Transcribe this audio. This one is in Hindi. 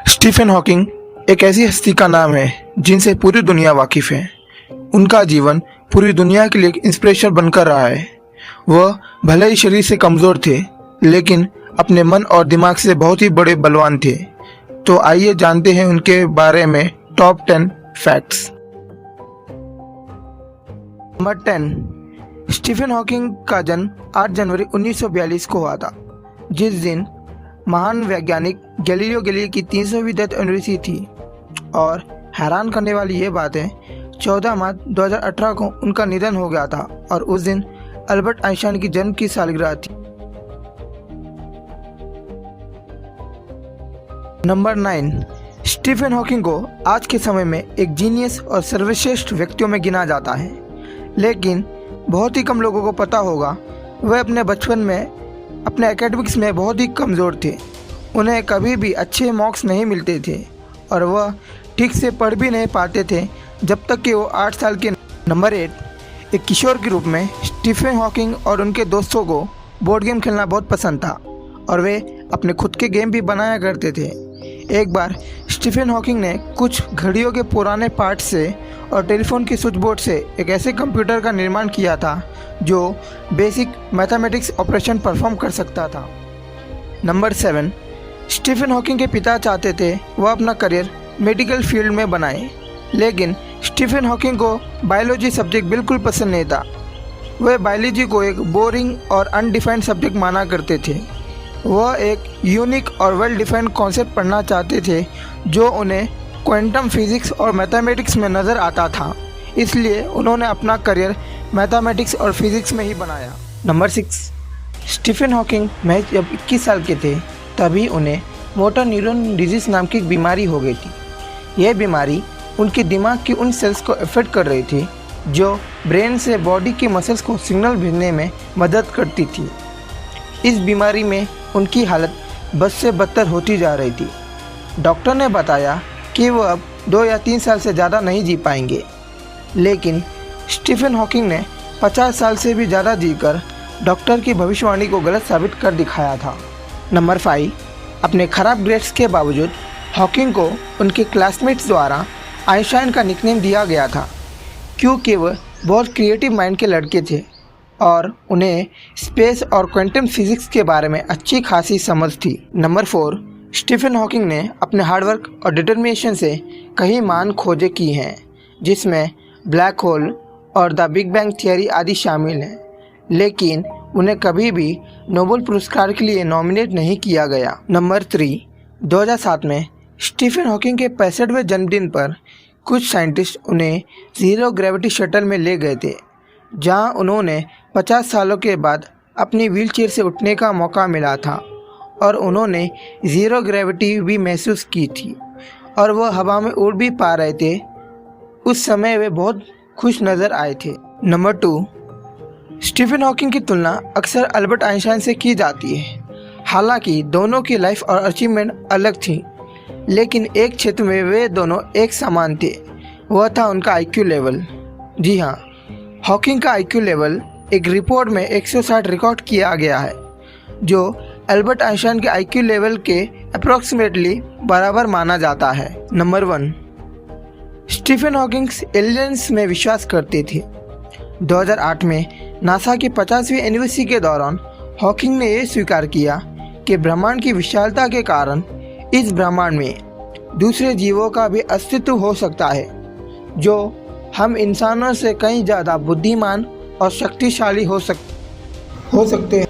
स्टीफन हॉकिंग एक ऐसी हस्ती का नाम है जिनसे पूरी दुनिया वाकिफ है। उनका जीवन पूरी दुनिया के लिए एक इंस्पिरेशन बनकर रहा है। वह भले ही शरीर से कमज़ोर थे, लेकिन अपने मन और दिमाग से बहुत ही बड़े बलवान थे। तो आइए जानते हैं उनके बारे में top 10 facts. Number 10, Stephen Hawking का जन्म 8 जनवरी 1942 को हुआ था, जिस दिन महान वैज्ञानिक गैलीलियो गैलीली की 300वीं डेथ एनिवर्सरी थी। और हैरान करने वाली ये बात है, 14 मार्च 2018 को उनका निधन हो गया था और उस दिन अल्बर्ट आइंस्टाइन की जन्म की सालगिरह थी। नंबर 9, स्टीफन हॉकिंग को आज के समय में एक जीनियस और सर्वश्रेष्ठ व्यक्तियों में गिना जाता है, लेकिन बहुत ही कम लोगों को पता होगा वह अपने बचपन में अपने एकेडमिक्स में बहुत ही कमज़ोर थे। उन्हें कभी भी अच्छे मार्क्स नहीं मिलते थे और वह ठीक से पढ़ भी नहीं पाते थे जब तक कि वो 8 साल के। नंबर 8, एक किशोर के रूप में स्टीफन हॉकिंग और उनके दोस्तों को बोर्ड गेम खेलना बहुत पसंद था और वे अपने खुद के गेम भी बनाया करते थे। एक बार स्टीफन हॉकिंग ने कुछ घड़ियों के पुराने पार्ट से और टेलीफोन के स्विच बोर्ड से एक ऐसे कंप्यूटर का निर्माण किया था जो बेसिक मैथमेटिक्स ऑपरेशन परफॉर्म कर सकता था। नंबर 7, स्टीफन हॉकिंग के पिता चाहते थे वह अपना करियर मेडिकल फील्ड में बनाए, लेकिन स्टीफन हॉकिंग को बायोलॉजी सब्जेक्ट बिल्कुल पसंद नहीं था। वह बायोलॉजी को एक बोरिंग और अनडिफाइंड सब्जेक्ट माना करते थे। वह एक यूनिक और वेल डिफाइंड कॉन्सेप्ट पढ़ना चाहते थे जो उन्हें क्वांटम फिजिक्स और मैथमेटिक्स में नज़र आता था, इसलिए उन्होंने अपना करियर मैथमेटिक्स और फिजिक्स में ही बनाया। नंबर 6, स्टीफन हॉकिंग महज जब 21 साल के थे तभी उन्हें मोटर न्यूरॉन डिजीज़ नाम की एक बीमारी हो गई थी। यह बीमारी उनके दिमाग की उन सेल्स को अफेक्ट कर रही थी जो ब्रेन से बॉडी की मसल्स को सिग्नल भेजने में मदद करती थी। इस बीमारी में उनकी हालत बद से बदतर होती जा रही थी। डॉक्टर ने बताया कि वो अब 2 या 3 साल से ज़्यादा नहीं जी पाएंगे, लेकिन स्टीफन हॉकिंग ने 50 साल से भी ज़्यादा जीकर डॉक्टर की भविष्यवाणी को गलत साबित कर दिखाया था। नंबर 5, अपने ख़राब ग्रेड्स के बावजूद हॉकिंग को उनके क्लासमेट्स द्वारा आइंस्टाइन का निकनेम दिया गया था, क्योंकि वह बहुत क्रिएटिव माइंड के लड़के थे और उन्हें स्पेस और क्वांटम फिजिक्स के बारे में अच्छी खासी समझ थी। नंबर 4, स्टीफन हॉकिंग ने अपने हार्डवर्क और डिटर्मिनेशन से कई महान खोजें की हैं, जिसमें ब्लैक होल और द बिग बैंग थियरी आदि शामिल हैं, लेकिन उन्हें कभी भी नोबेल पुरस्कार के लिए नॉमिनेट नहीं किया गया। नंबर 3, 2007 में स्टीफन हॉकिंग के 65वें जन्मदिन पर कुछ साइंटिस्ट उन्हें ज़ीरो ग्रेविटी शटल में ले गए थे, जहां उन्होंने 50 सालों के बाद अपनी व्हीलचेयर से उठने का मौका मिला था और उन्होंने ज़ीरो ग्रेविटी भी महसूस की थी और वह हवा में उड़ भी पा रहे थे। उस समय वे बहुत खुश नज़र आए थे। नंबर 2, स्टीफन हॉकिंग की तुलना अक्सर अल्बर्ट आइंस्टाइन से की जाती है। हालांकि दोनों की लाइफ और अचीवमेंट अलग थी, लेकिन एक क्षेत्र में वे दोनों एक समान थे, वह था उनका आईक्यू लेवल। जी हाँ, हॉकिंग का आईक्यू लेवल एक रिपोर्ट में 160 रिकॉर्ड किया गया है, जो अल्बर्ट आइंस्टाइन के आईक्यू लेवल के अप्रॉक्सीमेटली बराबर माना जाता है। नंबर 1, स्टीफन हॉकिंग एलियंस में विश्वास करते थे। 2008 में नासा की 50वीं एनिवर्सरी के दौरान हॉकिंग ने यह स्वीकार किया कि ब्रह्मांड की विशालता के कारण इस ब्रह्मांड में दूसरे जीवों का भी अस्तित्व हो सकता है, जो हम इंसानों से कहीं ज़्यादा बुद्धिमान और शक्तिशाली हो सकते हैं।